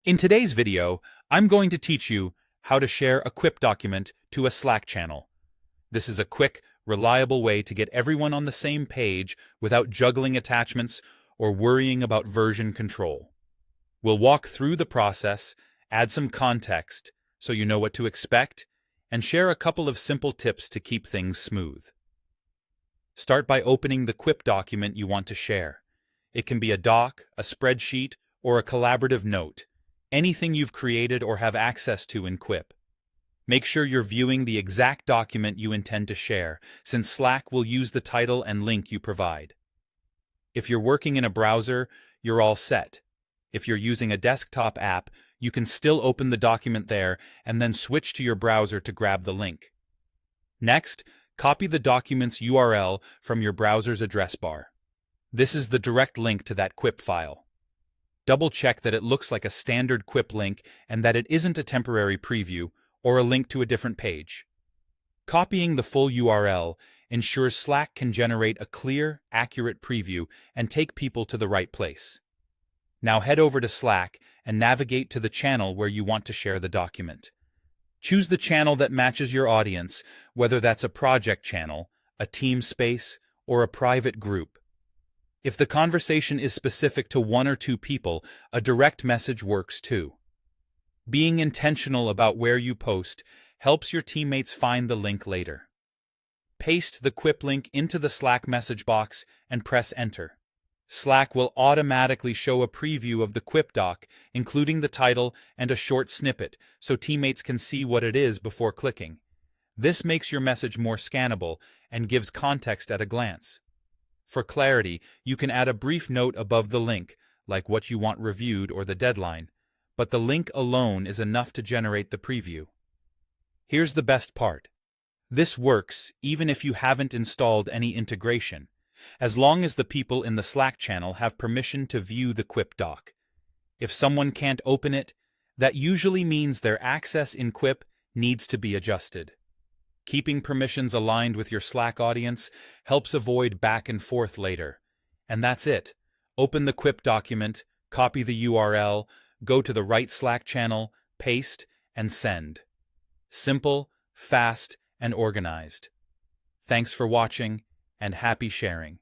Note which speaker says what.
Speaker 1: In today's video, I'm going to teach you how to share a Quip document to a Slack channel. This is a quick, reliable way to get everyone on the same page without juggling attachments or worrying about version control. We'll walk through the process, add some context so you know what to expect, and share a couple of simple tips to keep things smooth. Start by opening the Quip document you want to share. It can be a doc, a spreadsheet, or a collaborative note. Anything you've created or have access to in Quip. Make sure you're viewing the exact document you intend to share, since Slack will use the title and link you provide. If you're working in a browser, you're all set. If you're using a desktop app, you can still open the document there and then switch to your browser to grab the link. Next, copy the document's URL from your browser's address bar. This is the direct link to that Quip file. Double-check that it looks like a standard Quip link and that it isn't a temporary preview or a link to a different page. Copying the full URL ensures Slack can generate a clear, accurate preview and take people to the right place. Now head over to Slack and navigate to the channel where you want to share the document. Choose the channel that matches your audience, whether that's a project channel, a team space, or a private group. If the conversation is specific to one or two people, a direct message works too. Being intentional about where you post helps your teammates find the link later. Paste the Quip link into the Slack message box and press Enter. Slack will automatically show a preview of the Quip doc, including the title and a short snippet, so teammates can see what it is before clicking. This makes your message more scannable and gives context at a glance. For clarity, you can add a brief note above the link, like what you want reviewed or the deadline, but the link alone is enough to generate the preview. Here's the best part. This works even if you haven't installed any integration, as long as the people in the Slack channel have permission to view the Quip doc. If someone can't open it, that usually means their access in Quip needs to be adjusted. Keeping permissions aligned with your Slack audience helps avoid back and forth later. And that's it. Open the Quip document, copy the URL, go to the right Slack channel, paste, and send. Simple, fast, and organized. Thanks for watching, and happy sharing.